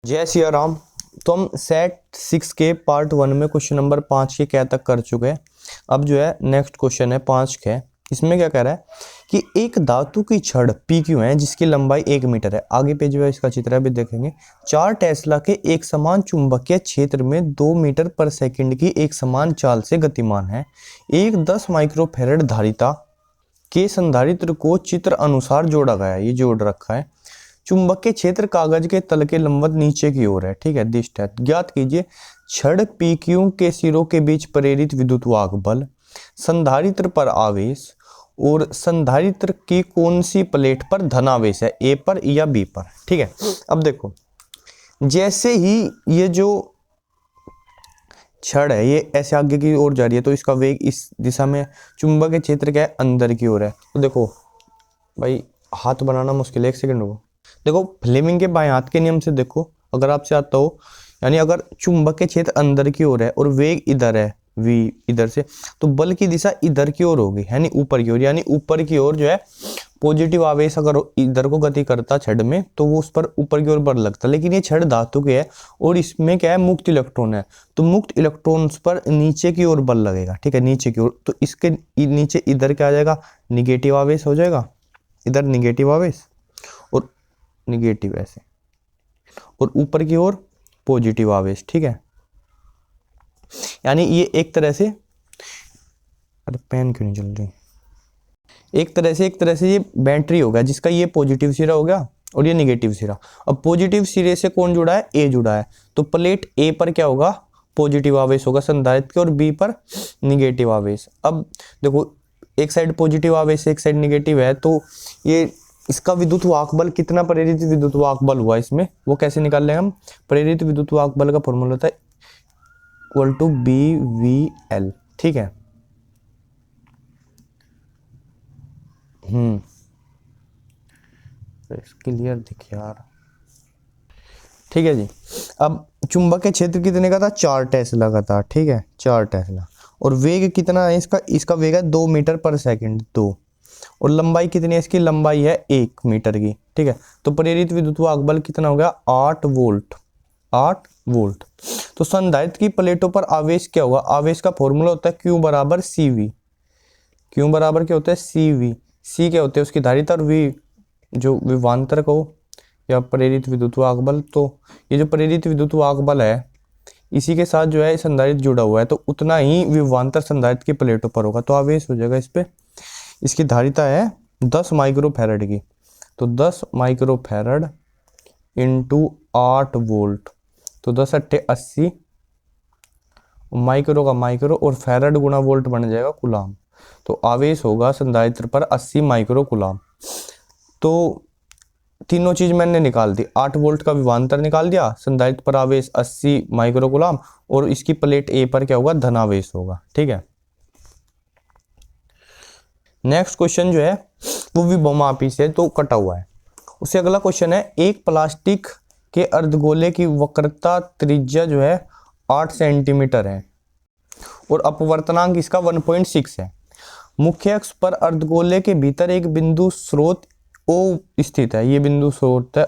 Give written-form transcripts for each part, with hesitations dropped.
जय सिया राम। तो हम सेट 6 के पार्ट 1 में क्वेश्चन नंबर 5 के क्या तक कर चुके हैं। अब जो है नेक्स्ट क्वेश्चन है 5 के। इसमें क्या कह रहा है कि एक धातु की छड़ पी क्यू है जिसकी लंबाई 1 मीटर है। आगे पेज में इसका चित्र भी देखेंगे। 4 टेस्ला के एक समान चुंबकीय क्षेत्र में 2 मीटर पर सेकंड की एक समान चाल से गतिमान है। एक 10 माइक्रोफैरड धारिता के संधारित्र को चित्र अनुसार जोड़ा गया है। ये जोड़ रखा है। चुंबकीय क्षेत्र कागज के तल के लंबवत नीचे की ओर है। ठीक है, दिष्ट है। ज्ञात कीजिए छड़ पी क्यू के सिरों के बीच प्रेरित विद्युत वाहक बल, संधारित्र पर आवेश और संधारित्र की कौन सी प्लेट पर धनावेश है, ए पर या बी पर। ठीक है, अब देखो जैसे ही ये जो छड़ है ये ऐसे आगे की ओर जा रही है तो इसका वेग इस दिशा में, चुंबकीय क्षेत्र क्या है अंदर की ओर है। तो देखो भाई हाथ बनाना मुश्किल है, एक सेकंड को। देखो फ्लेमिंग के बाएं हाथ के नियम से देखो, अगर आपसे आता हो यानी अगर चुंबकीय क्षेत्र अंदर की ओर है और वेग इधर है v इधर से, तो बल की दिशा इधर की ओर होगी, यानी ऊपर की ओर। यानी ऊपर की ओर जो है पॉजिटिव आवेश अगर इधर को गति करता छड़ में तो वो उस पर ऊपर की ओर बल लगता। लेकिन ये छड़ धातु के है और इसमें क्या है मुक्त इलेक्ट्रॉन है, तो मुक्त इलेक्ट्रॉन पर नीचे की ओर बल लगेगा। ठीक है, नीचे की ओर। तो इसके नीचे इधर क्या आ जाएगा, निगेटिव आवेश हो जाएगा। इधर निगेटिव आवेश और निगेटिव ऐसे, और ऊपर की ओर पॉजिटिव आवेश। ठीक है, यानी ये एक तरह से, अरे पेन क्यों नहीं चल रही, एक तरह से ये बैटरी हो गया जिसका ये पॉजिटिव सिरा हो गया और ये निगेटिव सिरा। अब पॉजिटिव सिरे से कौन जुड़ा है, ए जुड़ा है, तो प्लेट ए पर क्या होगा, पॉजिटिव आवेश होगा संधारित्र के और बी पर निगेटिव आवेश। अब देखो एक साइड पॉजिटिव आवेश एक साइड निगेटिव है, तो ये इसका विद्युत वाहक बल कितना प्रेरित विद्युत वाहक बल हुआ इसमें, वो कैसे निकाल लेंगे हम। प्रेरित विद्युत वाहक बल का फॉर्मूला होता है equal to B V L. ठीक है, क्लियर दिख यार। ठीक है जी। अब चुंबकीय क्षेत्र कितने का था, 4 टेस्ला का था। ठीक है, 4 टेस्ला। और वेग कितना है इसका वेग है 2 मीटर पर सेकंड, 2। और लंबाई कितनी है इसकी, लंबाई है 1 मीटर की। ठीक है, तो प्रेरित विद्युत वाहक बल कितना हो गया, 8 वोल्ट। 8 वोल्ट। तो संधारित्र की प्लेटों पर आवेश क्या होगा, आवेश का फॉर्मूला होता है Q बराबर CV। Q बराबर क्या होता है, CV। C क्या होते हैं उसकी धारिता, और V जो विभवांतर को या प्रेरित विद्युत वाहक बल। तो ये जो प्रेरित विद्युत वाहक बल है इसी के साथ जो है संधारित्र जुड़ा हुआ है, तो उतना ही विभवांतर संधारित्र की प्लेटों पर होगा, तो आवेश हो जाएगा इस पे। इसकी धारिता है 10 माइक्रोफैरड की, तो 10 माइक्रोफैरड इंटू 8 वोल्ट, तो 10 अट्ठे 80, माइक्रो का माइक्रो और फैरड गुणा वोल्ट बन जाएगा कूलाम। तो आवेश होगा संधारित्र पर 80 माइक्रो कूलाम। तो तीनों चीज मैंने निकाल दी, 8 वोल्ट का विभवांतर निकाल दिया, संधारित्र पर आवेश 80 माइक्रो कूलाम, और इसकी प्लेट ए पर क्या होगा, धनावेश होगा। ठीक है, नेक्स्ट क्वेश्चन जो है वो विभवमापी से तो कटा हुआ है। उससे अगला क्वेश्चन है, एक प्लास्टिक के अर्धगोले की वक्रता त्रिज्या जो है 8 सेंटीमीटर है और अपवर्तनांक इसका 1.6 है। मुख्य अक्ष पर अर्धगोले के भीतर एक बिंदु स्रोत O स्थित है। ये बिंदु स्रोत है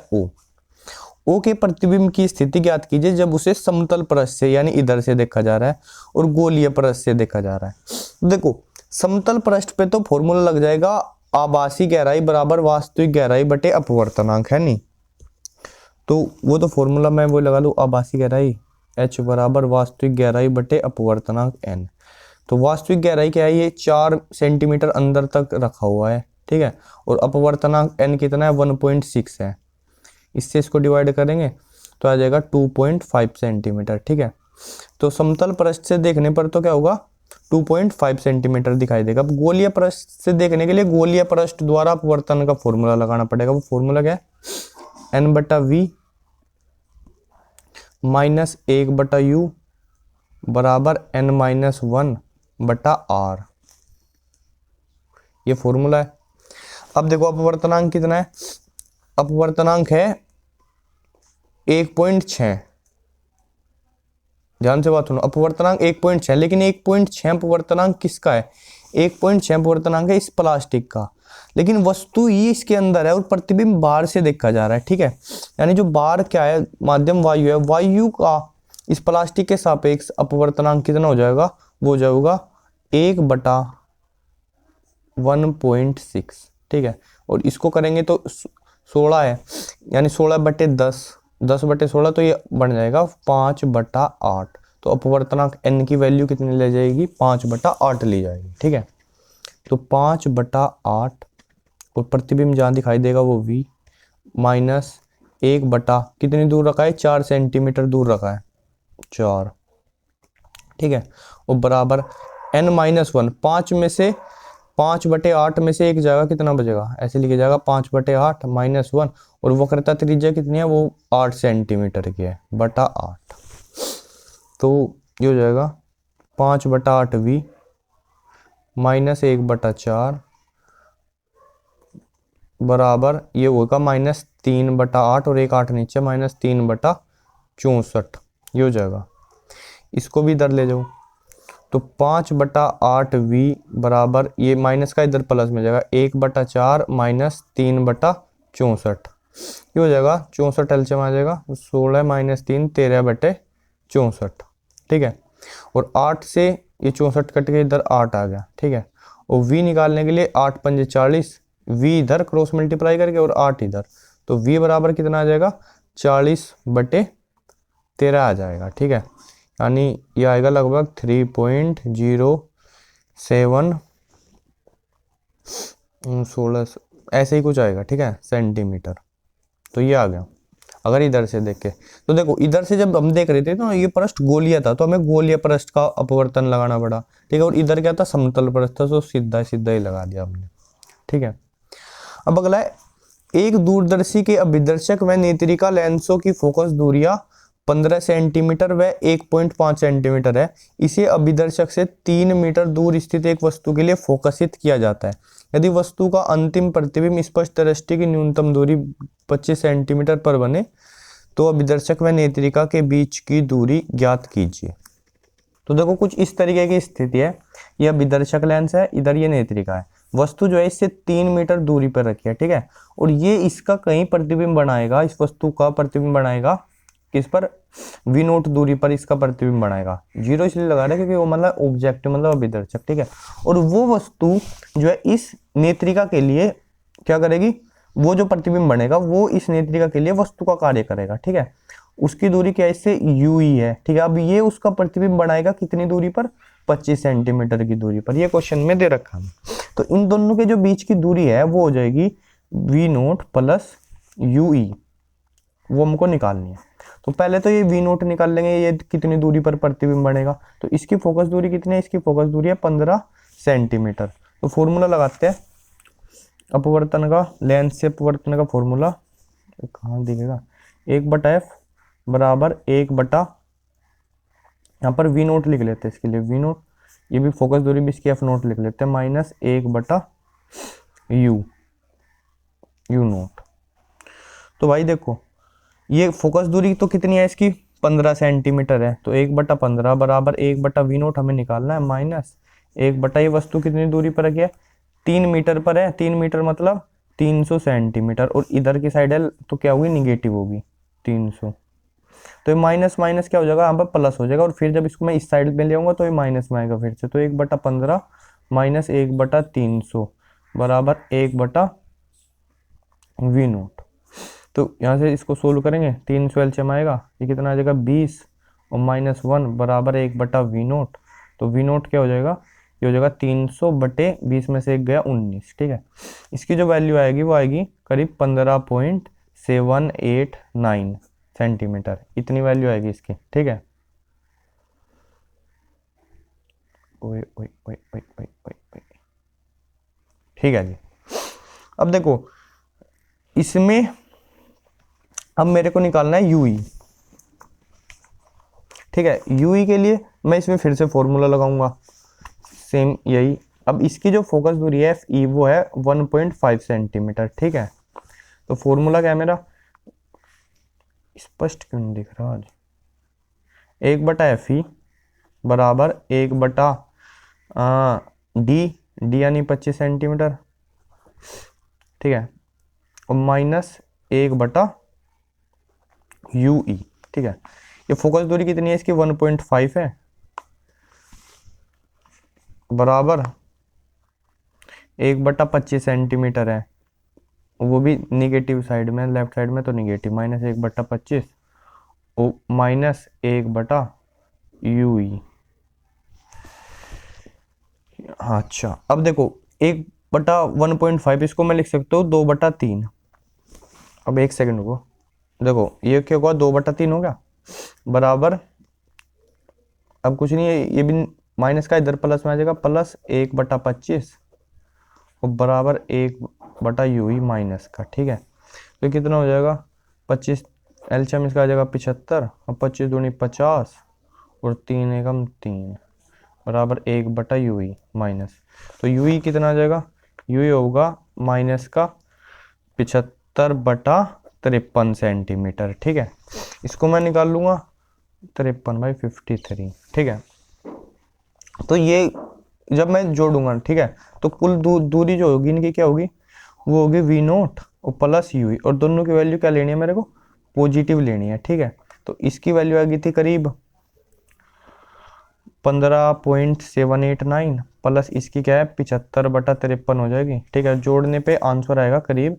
O के प्रतिबिंब की स्थिति ज्ञात कीजिए जब उसे समतल पृष्ठ से यानी इधर से देखा जा रहा है और गोलीय पृष्ठ से देखा जा रहा है। देखो समतल पृष्ठ पे तो फॉर्मूला लग जाएगा आभासी गहराई बराबर वास्तविक गहराई बटे अपवर्तनांक, है नहीं। तो वो तो फॉर्मूला मैं वो लगा लूँ, आभासी गहराई H बराबर वास्तविक गहराई बटे अपवर्तनांक N। तो वास्तविक गहराई क्या है, ये 4 सेंटीमीटर अंदर तक रखा हुआ है। ठीक है, और अपवर्तनांक N कितना है, 1.6 है। इससे इसको डिवाइड करेंगे तो आ जाएगा 2.5 सेंटीमीटर। ठीक है, तो समतल पृष्ठ से देखने पर तो क्या होगा, 2.5 सेंटीमीटर दिखाई देगा। अब गोलीय पृष्ठ से देखने के लिए गोलीय पृष्ठ द्वारा अपवर्तन का फॉर्मूला लगाना पड़ेगा। वो फॉर्मूला क्या है, N बटा V माइनस 1 बटा U बराबर N माइनस 1 बटा R। ये फॉर्मूला है। अब देखो अपवर्तनांक कितना है, अपवर्तनांक है 1.6। ध्यान से बात सुनो, अपवर्तनांक 1.6, लेकिन 1.6 अपवर्तनांक किसका है, 1.6 अपवर्तनांक है इस प्लास्टिक का। लेकिन वस्तु ही इसके अंदर है और प्रतिबिंब बाहर से देखा जा रहा है, ठीक है। यानी जो बाहर क्या है, माध्यम वायु है, वायु का इस प्लास्टिक के सापेक्ष अपवर्तनांक कितना हो जाएगा, वो हो जाएगा 1/1.6, ठीक है। और इसको करेंगे तो 16 है, यानी 16/10, 10/16, तो ये बन जाएगा 5/8। तो अपवर्तनांक n की वैल्यू कितनी ले जाएगी, 5/8 ली जाएगी, ठीक है। तो 5/8 और प्रतिबिंब जहाँ दिखाई देगा वो v माइनस 1 कितनी दूर रखा है, 4 सेंटीमीटर दूर रखा है, 4, ठीक है। और बराबर n-1, 5/8 में से एक जाएगा, कितना बचेगा, ऐसे लिखा जाएगा 5/8 -1, और वक्रता त्रिज्या कितनी है, वो 8 सेंटीमीटर की है, बटा 8। तो ये हो जाएगा 5/8v माइनस 1/4 बराबर ये होगा -3/8, और एक 8 नीचे, -3/64, ये हो जाएगा। इसको भी इधर ले जाओ तो 5/8v बराबर ये माइनस का इधर प्लस में जाएगा 1/4 -3/64, ये हो जाएगा 64, एलसीएम आ जाएगा 16 - 3 13/64, ठीक है। और 8 से ये 64 कट के इधर 8 आ गया, ठीक है। और v निकालने के लिए 8 पंजे 40, v इधर क्रॉस मल्टीप्लाई करके और 8 इधर, तो v बराबर कितना आ जाएगा, 40/13 आ जाएगा, ठीक है। यानी ये आएगा लगभग 3.07 16 ऐसे ही कुछ आएगा, ठीक है, सेंटीमीटर। तो ये आ गया। अगर इधर से देखे तो देखो, इधर से जब हम देख रहे थे तो ये पृष्ठ गोलीय था, तो हमें गोलीय पृष्ठ का अपवर्तन लगाना पड़ा, ठीक है। और इधर क्या था, समतल पृष्ठ था, तो सीधा सीधा ही लगा दिया हमने, ठीक है। अब अगला है, एक दूरदर्शी के अभिदर्शक व नेत्रिका लेंसों की फोकस दूरियां 15 सेंटीमीटर व 1.5 सेंटीमीटर है। इसे अभिदर्शक से 3 मीटर दूर स्थित एक वस्तु के लिए फोकसित किया जाता है। यदि वस्तु का अंतिम प्रतिबिंब स्पष्ट दृष्टि की न्यूनतम दूरी 25 सेंटीमीटर पर बने तो अभिदर्शक व नेत्रिका के बीच की दूरी ज्ञात कीजिए। तो देखो कुछ इस तरीके की स्थिति है, यह अभिदर्शक लेंस है, इधर ये नेत्रिका है, वस्तु जो है इससे 3 मीटर दूरी पर रखी है, ठीक है। और ये इसका कहीं प्रतिबिंब बनाएगा, इस वस्तु का प्रतिबिंब बनाएगा किस पर, v0 दूरी पर इसका प्रतिबिंब बनाएगा। 0 इसलिए लगा रहा है क्योंकि वो मतलब ऑब्जेक्ट मतलब अभिदर्शक, ठीक है। और वो वस्तु जो है इस नेत्रिका के लिए क्या करेगी, वो जो प्रतिबिंब बनेगा वो इस नेत्रिका के लिए वस्तु का कार्य करेगा, ठीक है। उसकी दूरी क्या है, इससे ui है, ठीक है। अब ये उसका प्रतिबिंब बनाएगा कितनी दूरी पर, 25 सेंटीमीटर की दूरी पर, ये क्वेश्चन में दे रखा है। तो इन दोनों के जो बीच की दूरी है वो हो जाएगी v0 प्लस ui, वो हमको निकालनी है। तो पहले तो ये v0 निकाल लेंगे, ये कितनी दूरी पर प्रतिबिंब बनेगा, तो इसकी फोकस दूरी कितनी है, इसकी फोकस दूरी है 15 सेंटीमीटर। तो फॉर्मूला लगाते हैं अपवर्तन का, लेंस से अपवर्तन का फॉर्मूला कहाँ दिखेगा, 1/f बराबर 1/, यहाँ पर v0 लिख लेते हैं इसके लिए, v0, ये भी फोकस दूरी भी इसकी f0 लिख लेते हैं, -1/u u0। तो भाई देखो ये फोकस दूरी तो कितनी है इसकी, 15 सेंटीमीटर है, तो 1/15 बराबर 1/v0 हमें निकालना है, -1/, ये वस्तु कितनी दूरी पर रखी है, 3 मीटर पर है, 3 मीटर मतलब 300 सेंटीमीटर, और इधर की साइड है तो क्या होगी, निगेटिव होगी 300, तो ये माइनस माइनस क्या हो जाएगा, यहाँ पर प्लस हो जाएगा, और फिर जब इसको मैं इस साइड में ले आऊंगा तो ये माइनस में आएगा फिर से, तो 1/15 माइनस 1/300 बराबर 1/v0। तो यहाँ से इसको सोल्व करेंगे, 300 एलसीएम आएगा, ये कितना आ जाएगा 20, और -1 बराबर 1/v0। तो v0 क्या हो जाएगा, ये हो जाएगा 300/20 में से एक गया 19, ठीक है। इसकी जो वैल्यू आएगी वो आएगी करीब 15.789 सेंटीमीटर, इतनी वैल्यू आएगी इसकी, ठीक है। ओए ओए ओए ओए ओए ओए, ठीक है जी। अब देखो इसमें अब मेरे को निकालना है ui, ठीक है। ui के लिए मैं इसमें फिर से फॉर्मूला लगाऊंगा, सेम यही। अब इसकी जो फोकस दूरी है fe वो है 1.5 सेंटीमीटर, ठीक है। तो फॉर्मूला क्या है मेरा, स्पष्ट क्यों नहीं दिख रहा आज, 1/fe बराबर 1/d, d यानी 25 सेंटीमीटर ठीक है, और माइनस 1/UE। ठीक है, ये फोकस दूरी कितनी है इसकी, 1.5 है, बराबर 1/25 सेंटीमीटर है, वो भी निगेटिव साइड में, लेफ्ट साइड में तो निगेटिव, -1/25 ओ -1/UE। हाँ अच्छा, अब देखो 1/1.5 इसको मैं लिख सकता हूँ 2/3। अब एक सेकंड को देखो, ये क्या हुआ, 2/3 हो गया, बराबर, अब कुछ नहीं है, ये भी माइनस का इधर प्लस में आ जाएगा, प्लस 1/25 और बराबर 1/UE माइनस का। ठीक है, तो कितना हो जाएगा, 25, एलसीएम इसका आ जाएगा 75, और 25 दूनी 50 और 3 एकम 3 बराबर 1/UE माइनस। तो यूई कितना आ जाएगा, यूई होगा माइनस का 75/53 सेंटीमीटर। ठीक है, इसको मैं निकाल लूंगा 53/53। ठीक है, तो ये जब मैं जोड़ूंगा, ठीक है, तो कुल दूरी जो होगी इनकी क्या होगी, वो होगी V0 और प्लस यूई, और दोनों की वैल्यू क्या लेनी है मेरे को, पॉजिटिव लेनी है। ठीक है, तो इसकी वैल्यू आ गई थी करीब 15.789 प्लस इसकी क्या है 75/53 हो जाएगी। ठीक है, जोड़ने पे आंसर आएगा करीब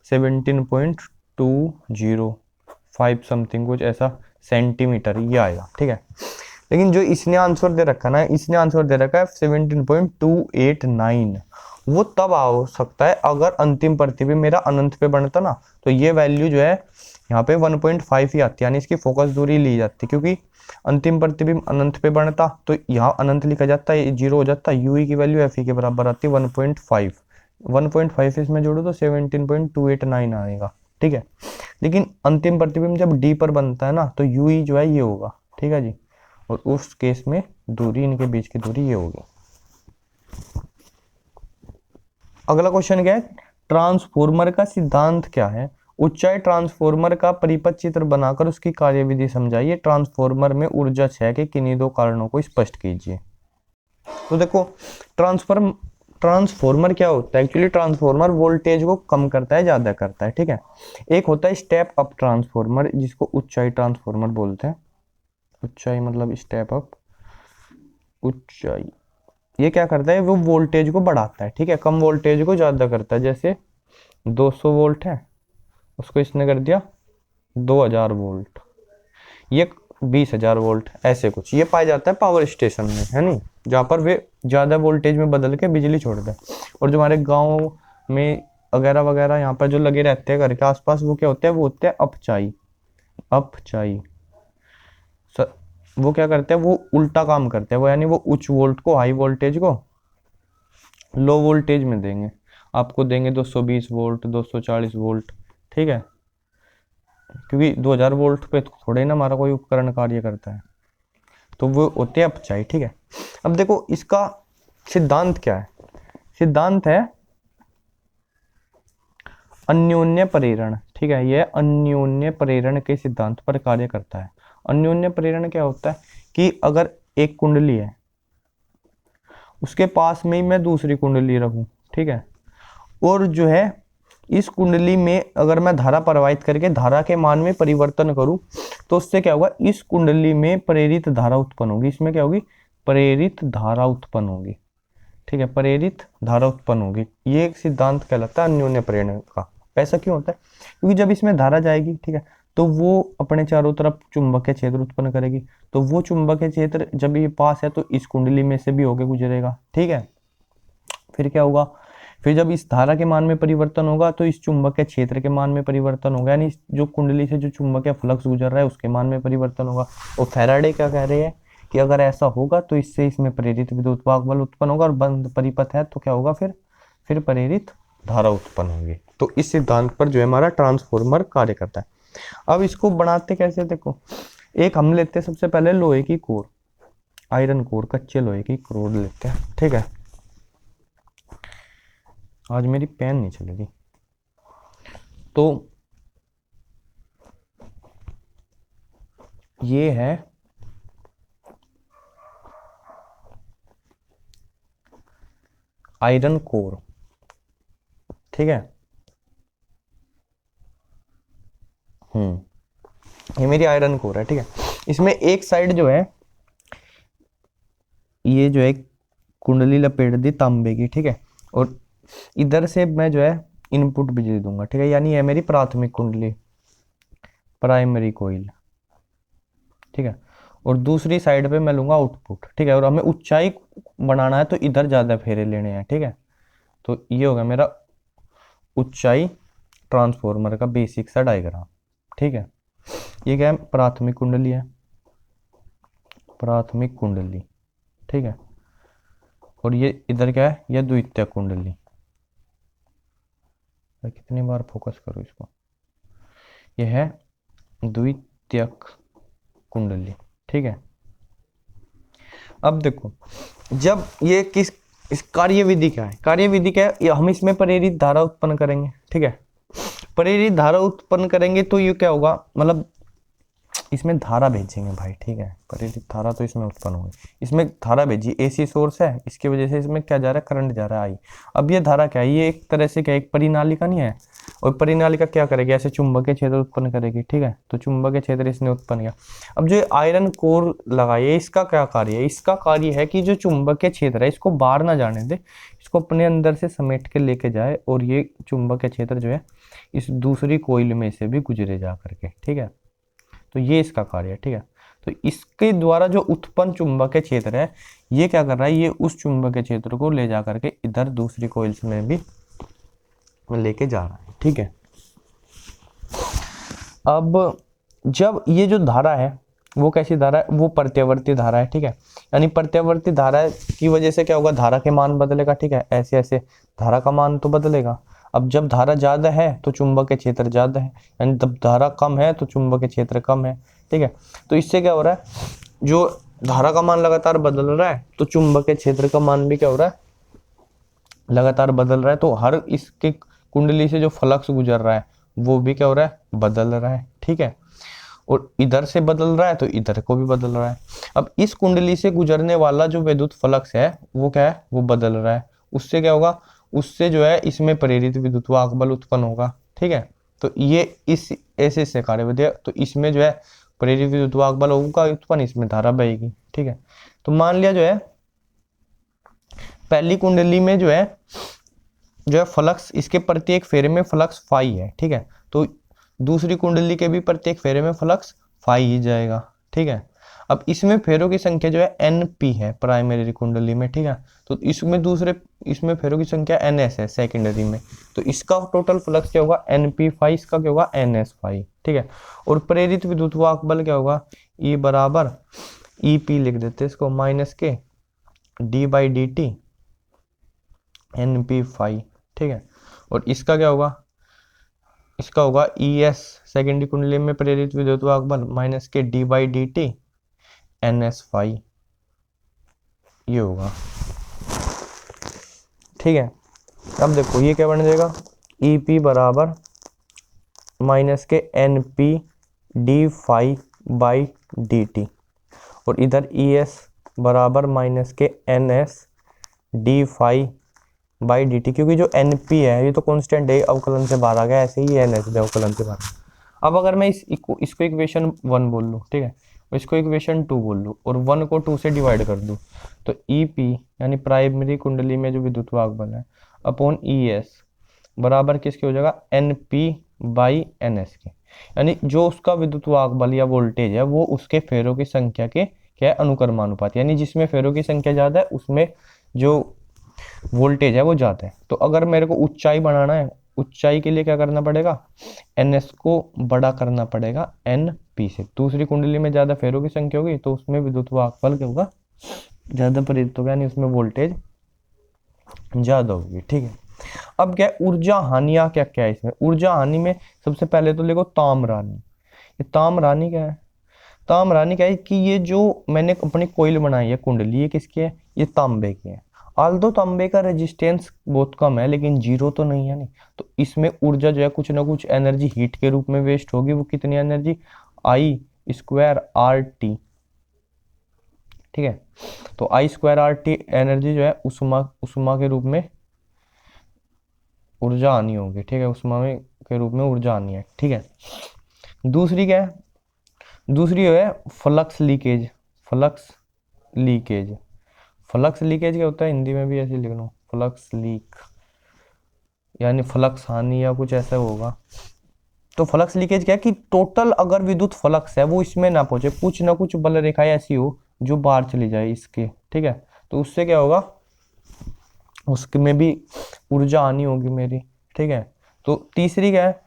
17.205 समथिंग, कुछ ऐसा सेंटीमीटर ये आएगा। ठीक है, लेकिन जो इसने आंसर दे रखा ना, इसने आंसर दे रखा है 17.289, वो तब आ सकता है अगर अंतिम प्रतिबिंब मेरा अनंत पे बनता ना, तो ये वैल्यू जो है यहाँ पे 1.5 ही आती है, यानी इसकी फोकस दूरी ली जाती, क्योंकि अंतिम प्रतिबिंब अनंत पे बनता तो यहाँ अनंत लिखा जाता है, 0 हो जाता, यूई की वैल्यू एफ के बराबर आती है 1.5। 1.5 इसमें जोड़ो तो 17.289 आएगा। ठीक है, लेकिन अंतिम प्रतिबिंब जब डी पर बनता है ना, तो यूई जो है ये होगा। ठीक है जी, और उस केस में दूरी, इनके बीच की दूरी ये होगी। अगला क्वेश्चन क्या है, ट्रांसफॉर्मर का सिद्धांत क्या है, ऊंचाई ट्रांसफॉर्मर का परिपथ चित्र बनाकर उसकी कार्यविधि समझाइए, ट्रांसफॉर्मर में ऊर्जा क्षय के किन्हीं दो कारणों को स्पष्ट कीजिए। तो देखो, ट्रांसफॉर्मर क्या होता है, एक्चुअली ट्रांसफॉर्मर वोल्टेज को कम करता है, ज्यादा करता है। ठीक है, एक होता है स्टेप अप ट्रांसफॉर्मर, जिसको ऊंचाई ट्रांसफॉर्मर बोलते हैं, ऊंचाई मतलब स्टेप अप, ऊंचाई, ये क्या करता है, वो वोल्टेज को बढ़ाता है। ठीक है, कम वोल्टेज को ज्यादा करता है, जैसे 200 वोल्ट है, उसको इसने कर दिया 2000 वोल्ट, ये 20,000 वोल्ट, ऐसे कुछ ये पाया जाता है पावर स्टेशन में, है नहीं, जहाँ पर वे ज्यादा वोल्टेज में बदल के बिजली छोड़ते हैं। और जो हमारे गाँव में वगैरह वगैरह यहाँ पर जो लगे रहते हैं घर के आसपास, वो क्या होते हैं, वो होते हैं अपचाई। अपचाई वो क्या करते हैं, वो उल्टा काम करते हैं, वो यानी वो उच्च वोल्ट को, हाई वोल्टेज को लो वोल्टेज में देंगे, आपको देंगे 220 वोल्ट, 240 वोल्ट। ठीक है, क्योंकि 2000 वोल्ट पे थोड़े ना हमारा कोई उपकरण कार्य करता है, तो वो होते हैं अपचाई। ठीक है, अब देखो इसका सिद्धांत क्या है, सिद्धांत है अन्योन्य प्रेरण। ठीक है, यह अन्योन्य प्रेरण के सिद्धांत पर कार्य करता है। अन्योन्य प्रेरण क्या होता है कि अगर एक कुंडली है, उसके पास में ही मैं दूसरी कुंडली रखूं, ठीक है, और जो है इस कुंडली में अगर मैं धारा प्रवाहित करके धारा के मान में परिवर्तन करूं, तो उससे क्या होगा, इस कुंडली में प्रेरित धारा उत्पन्न होगी, इसमें क्या होगी, प्रेरित धारा उत्पन्न होगी। ठीक है, प्रेरित धारा उत्पन्न होगी, ये एक सिद्धांत कहलाता है अन्योन्य प्रेरण का। ऐसा क्यों होता है, क्योंकि जब इसमें धारा जाएगी, ठीक है, तो वो अपने चारों तरफ चुंबकीय क्षेत्र उत्पन्न करेगी, तो वो चुंबकीय क्षेत्र जब ये पास है तो इस कुंडली में से भी होके गुजरेगा। ठीक है, फिर क्या होगा, फिर जब इस धारा के मान में परिवर्तन होगा तो इस चुंबकीय क्षेत्र के मान में परिवर्तन होगा, यानी जो कुंडली से जो चुंबकीय फ्लक्स गुजर रहा है उसके मान में परिवर्तन होगा। और फैराडे क्या कह रहे हैं कि अगर ऐसा होगा तो इससे इसमें प्रेरित विद्युत बल उत्पन्न होगा, और बंद परिपथ है तो क्या होगा, फिर प्रेरित धारा उत्पन्न होगी। तो इस सिद्धांत पर जो है हमारा ट्रांसफॉर्मर कार्य करता है। अब इसको बनाते कैसे, देखो, एक हम लेते हैं सबसे पहले लोहे की कोर, आयरन कोर, कच्चे लोहे की कोर लेते हैं। ठीक है, आज मेरी पेन नहीं चलेगी, तो ये है आयरन कोर। ठीक है। ये मेरी आयरन कोर है, ठीक है। इसमें एक साइड जो है ये जो है कुंडली लपेट दी तांबे की, ठीक है, और इधर से मैं जो है इनपुट बिजली दूंगा, ठीक है, यानी ये मेरी प्राथमिक कुंडली, प्राइमरी कोइल, ठीक है। और दूसरी साइड पे मैं लूंगा आउटपुट, ठीक है, और हमें ऊंचाई बनाना है तो इधर ज्यादा फेरे लेने हैं, ठीक है। तो ये होगा मेरा ऊंचाई ट्रांसफॉर्मर का बेसिक सा डायग्राम, ठीक है। ये क्या है, प्राथमिक कुंडली है, प्राथमिक कुंडली, ठीक है। और ये इधर क्या है, यह द्वितीयक कुंडली। कितनी बार फोकस करूं इसको, यह है द्वितीयक कुंडली, ठीक है। अब देखो, जब ये किस इस कार्यविधि क्या है, कार्यविधि क्या है, हम इसमें प्रेरित धारा उत्पन्न करेंगे, ठीक है। प्रेरित धारा उत्पन्न करेंगे तो ये क्या होगा, मतलब इसमें धारा भेजेंगे भाई, ठीक है। प्रेरित धारा तो इसमें उत्पन्न होगी, इसमें धारा भेजी, एसी सोर्स है, इसकी वजह से इसमें क्या जा रहा है, करंट जा रहा है आई। अब ये धारा क्या है, ये एक तरह से क्या, एक परिनालिका नहीं है, और परिनालिका क्या करेगी, ऐसे चुंबकीय क्षेत्र उत्पन्न करेगी, ठीक है। तो चुंबकीय क्षेत्र इसने उत्पन्न किया। अब जो आयरन कोर लगाइए, इसका क्या कार्य है, इसका कार्य है कि जो चुंबकीय क्षेत्र है इसको बाहर ना जाने दे, इसको अपने अंदर से समेट के लेके जाए, और ये चुंबकीय क्षेत्र जो है इस दूसरी कोइल में से भी गुजरे जा करके, ठीक है। तो ये इसका कार्य है, ठीक है। तो इसके द्वारा जो उत्पन्न चुंबकीय क्षेत्र है, ये क्या कर रहा है, ये उस चुंबकीय क्षेत्र को ले जा करके इधर दूसरी कोइल्स में भी लेके जा रहा है, ठीक है। अब जब ये जो धारा है वो कैसी धारा है, वो प्रत्यावर्ती धारा है, ठीक है। यानी प्रत्यावर्ती धारा की वजह से क्या होगा, धारा के मान बदलेगा, ठीक है। ऐसे ऐसे धारा का मान तो बदलेगा। अब जब धारा ज्यादा है तो चुंबकीय क्षेत्र ज्यादा है, यानी जब धारा कम है तो चुंबकीय क्षेत्र कम है, ठीक है। तो इससे क्या हो रहा है, जो धारा का मान लगातार बदल रहा है तो चुंबकीय क्षेत्र का मान भी क्या हो रहा है, लगातार बदल रहा है। तो हर इसके कुंडली से जो फ्लक्स गुजर रहा है वो भी क्या हो रहा है, बदल रहा है, ठीक है। और इधर से बदल रहा है तो इधर को भी बदल रहा है। अब इस कुंडली से गुजरने वाला जो विद्युत फ्लक्स है वो क्या है, वो बदल रहा है। उससे क्या होगा, उससे जो है इसमें प्रेरित विद्युत वाहक बल उत्पन्न होगा, ठीक है। तो ये इस ऐसे से कार्यविधि है। तो इसमें जो है प्रेरित विद्युत वाहक बल होगा उत्पन्न, इसमें धारा बहेगी, ठीक है। तो मान लिया जो है पहली कुंडली में जो है फ्लक्स, इसके प्रत्येक फेरे में फ्लक्स फाई है, ठीक है। तो दूसरी कुंडली के भी प्रत्येक फेरे में फ्लक्स फाई ही जाएगा, ठीक है। अब इसमें फेरों की संख्या जो है NP है प्राइमरी कुंडली में, ठीक है। तो इसमें फेरों की संख्या NS है सेकेंडरी में। तो इसका टोटल फ्लक्स क्या होगा, NP फाई, इसका क्या होगा, NS फाई, ठीक है। और प्रेरित विद्युत वाहक बल क्या होगा, E बराबर EP लिख देते इसको, माइनस के d/dt NP फाई, ठीक है। और इसका क्या होगा, इसका होगा ES सेकेंडरी कुंडली में प्रेरित विद्युत वाहक बल माइनस के d/dt NS फाई, ये होगा, ठीक है। अब देखो ये क्या बन जाएगा, EP बराबर माइनस के NP d phi by dt, और इधर ES बराबर माइनस के NS d phi by dt, क्योंकि जो NP है ये तो कांस्टेंट है, अवकलन से बाहर आ गया, ऐसे ही NS भी अवकलन से बाहर। अब अगर मैं इसको इक्वेशन 1 बोल लूँ, ठीक है, इसको इक्वेशन 2 बोल लूँ, और 1 को 2 से डिवाइड कर दूँ, तो EP यानी प्राइमरी कुंडली में जो विद्युत वाहक बल है अपॉन ES बराबर किसके हो जाएगा, NP बाई NS के। यानी जो उसका विद्युत वाहक बल या वोल्टेज है वो उसके फेरों की संख्या के क्या है, अनुक्रमानुपात, यानी जिसमें फेरों की संख्या ज्यादा है उसमें जो वोल्टेज है वो ज्यादा है। तो अगर मेरे को ऊंचाई बढ़ाना है, ऊंचाई के लिए क्या करना पड़ेगा, NS को बड़ा करना पड़ेगा NP से। दूसरी कुंडली में ज्यादा फेरों की संख्या होगी तो उसमें विद्युत वाहक बल क्या होगा, ज्यादा प्रेरित होगा, यानी उसमें वोल्टेज ज्यादा होगी, ठीक है। अब क्या ऊर्जा हानियां क्या क्या है इसमें, ऊर्जा हानि में सबसे पहले तो देखो ताम्रानी। ये ताम्रानी क्या है, ताम्रानी क्या है कि ये जो मैंने अपनी कोइल बनाई है कुंडली, ये किसकी है, ये तांबे की है। आल्दो तांबे का रेजिस्टेंस बहुत कम है लेकिन जीरो तो नहीं है, नहीं। तो इसमें ऊर्जा जो है कुछ ना कुछ एनर्जी हीट के रूप में वेस्ट होगी। वो कितनी एनर्जी, I²RT, ठीक है। तो I²RT एनर्जी जो है उष्मा के रूप में ऊर्जा आनी होगी, ठीक है, उष्मा में के रूप में ऊर्जा आनी है, ठीक है। दूसरी क्या है, दूसरी है flux leakage. Flux leakage, flux leakage क्या होता है, हिंदी में भी ऐसे लिख लो, फ्लक्स लीक, यानी फ्लक्स हानि या कुछ ऐसा होगा। तो फ्लक्स लीकेज क्या है कि टोटल अगर विद्युत फ्लक्स है वो इसमें ना पहुंचे, कुछ ना कुछ बल रेखाएं ऐसी हो जो बाहर चली जाए इसके, ठीक है, तो उससे क्या होगा, उसमें भी ऊर्जा आनी होगी मेरी, ठीक है। तो तीसरी क्या है,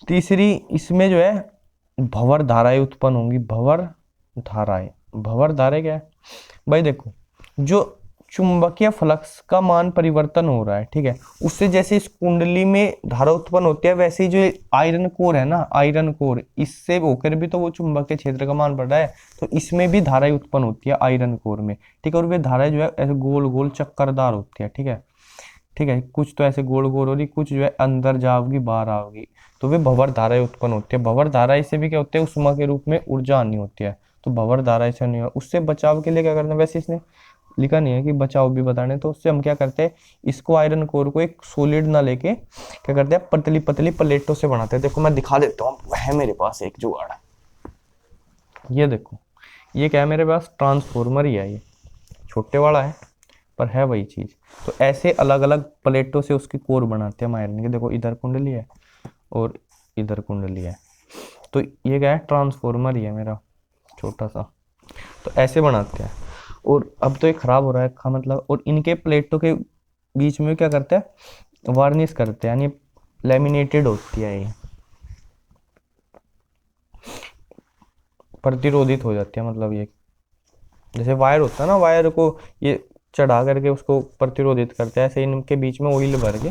तीसरी इसमें जो है भंवर धाराएं उत्पन्न होंगी, भंवर धाराएं। भंवर धाराएं क्या है भाई, देखो जो चुंबकीय फ्लक्स का मान परिवर्तन हो रहा है, ठीक है, उससे जैसे इस कुंडली में धारा उत्पन्न होती है, वैसे ही जो आयरन कोर है ना, आयरन कोर, इससे होकर भी तो वो चुंबकीय क्षेत्र का मान बढ़ रहा है, तो इसमें भी धाराएं उत्पन्न होती है आयरन कोर में, ठीक है। और वे धाराएं जो है ऐसे गोल गोल चक्करदार होती है, ठीक है, ठीक है, कुछ तो ऐसे गोल गोल हो रही, कुछ जो है अंदर जाओगी बाहर आओगी, तो वे भंवर धाराएं उत्पन्न होती है। भंवर धाराएं से भी क्या होते हैं, उष्मा के रूप में ऊर्जा आनी होती है, तो भंवर धाराएं से नहीं हो, उससे बचाव के लिए क्या करना है, वैसे इसने लिखा नहीं है कि बचाव भी बताने, तो उससे हम क्या करते हैं, इसको आयरन कोर को एक सॉलिड ना लेके क्या करते हैं, पतली पतली प्लेटों से बनाते हैं। देखो मैं दिखा देता हूँ, है मेरे पास एक जुगाड़ है, ये देखो, ये क्या है मेरे पास, ट्रांसफॉर्मर ही है, ये छोटे वाला है पर है वही चीज। तो ऐसे अलग अलग प्लेटों से उसकी कोर बनाते हैं हम आयरन के। देखो इधर कुंडली है और इधर कुंडली है, तो ये क्या है, ट्रांसफॉर्मर ही है मेरा छोटा सा, तो ऐसे बनाते हैं। और अब तो ये खराब हो रहा है का मतलब, और इनके प्लेटों के बीच में क्या करते हैं, वार्निश करते हैं, यानी लेमिनेटेड होती है, ये प्रतिरोधित हो जाती है, मतलब ये जैसे वायर होता है ना, वायर को ये चढ़ा करके उसको प्रतिरोधित करते हैं, ऐसे इनके बीच में ऑयल भर के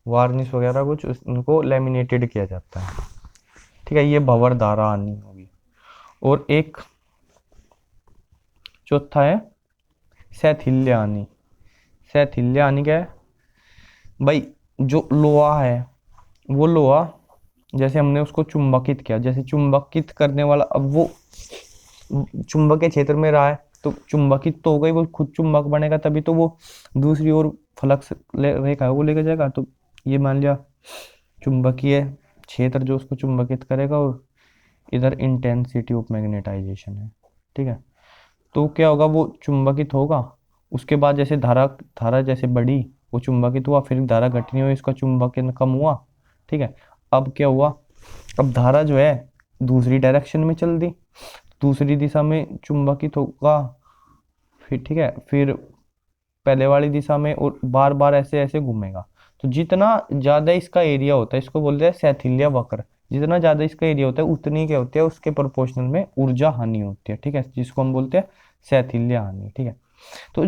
वार्निश वगैरह कुछ उनको लेमिनेटेड किया जाता है, ठीक है। ये भंवर धारा आनी होगी। और एक चौथा है शैथिल्य आनी। शैथिल्य आनी क्या है भाई, जो लोहा है, वो लोहा जैसे हमने उसको चुंबकित किया, जैसे चुंबकित करने वाला, अब वो चुंबकीय क्षेत्र में रहा है तो चुंबकित तो हो गई, वो खुद चुंबक बनेगा, तभी तो वो दूसरी ओर फ्लक्स रेखा है वो लेकर जाएगा। तो ये मान लिया चुंबकीय क्षेत्र जो उसको चुंबकित करेगा, और इधर इंटेंसिटी ऑफ मैग्नेटाइजेशन है, ठीक है। तो क्या होगा, वो चुंबकित होगा, उसके बाद जैसे धारा धारा जैसे बढ़ी, वो चुंबकित हुआ, फिर धारा घटनी हुई, इसका चुंबकन कम हुआ, ठीक है। अब क्या हुआ, अब धारा जो है दूसरी डायरेक्शन में चल दी, दूसरी दिशा में चुंबकित होगा, फिर ठीक है, फिर पहले वाली दिशा में, और बार बार ऐसे ऐसे घूमेगा। तो जितना ज्यादा इसका एरिया होता है, इसको बोलते हैं शैथिल्य वक्र, जितना ज्यादा इसका एरिया होता है उतनी क्या होती है, उसके प्रोपोर्शनल में ऊर्जा हानि होती है, ठीक है, जिसको हम बोलते हैं शैथिल्य हानि, ठीक है। तो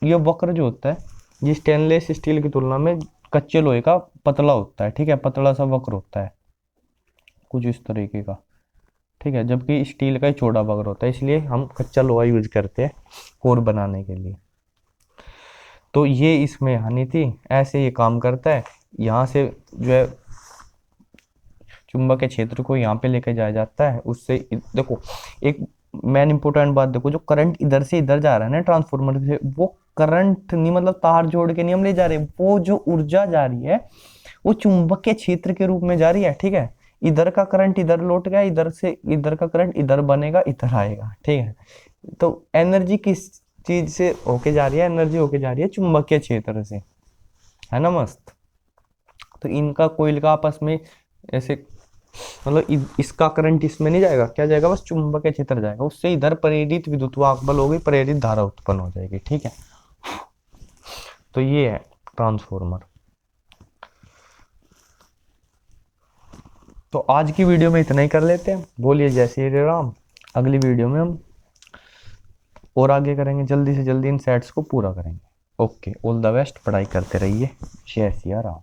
ये वक्र जो होता है, ये स्टेनलेस स्टील की तुलना में कच्चे लोहे का पतला होता है, ठीक है, पतला सा वक्र होता है कुछ इस तरीके का, ठीक है, जबकि स्टील का ही चौड़ा वक्र होता है, इसलिए हम कच्चा लोहा यूज करते हैं कोर बनाने के लिए। तो ये इसमें हानि थी, ऐसे ये काम करता है। यहाँ से जो है चुंबक के क्षेत्र को यहाँ पे लेके जाया जाता है, उससे देखो एक मेन इंपॉर्टेंट बात, देखो जो करंट इधर से इधर जा रहा है ना ट्रांसफार्मर से, वो करंट नहीं मतलब तार जोड़ के नहीं हम ले जा रहे, वो जो ऊर्जा जा रही है वो चुंबकीय क्षेत्र के रूप में जा रही है, ठीक है। इधर का करंट इधर लौट गया, इधर से इधर का करंट इधर बनेगा, इधर आएगा, ठीक है। तो एनर्जी किस चीज से होके जा रही है, एनर्जी होके जा रही है चुंबकीय क्षेत्र से, है ना मस्त। तो इनका कोयल का आपस में ऐसे मतलब इसका करंट इसमें नहीं जाएगा, क्या जाएगा, बस चुंबकीय क्षेत्र जाएगा, उससे इधर प्रेरित विद्युत बल होगी, प्रेरित धारा उत्पन्न हो जाएगी, ठीक है। तो ये है ट्रांसफॉर्मर। तो आज की वीडियो में इतना ही कर लेते हैं, बोलिए जय श्री राम। अगली वीडियो में हम और आगे करेंगे, जल्दी से जल्दी इन सेट्स को पूरा करेंगे। ओके, ऑल द बेस्ट, पढ़ाई करते रहिए, जय श्री राम।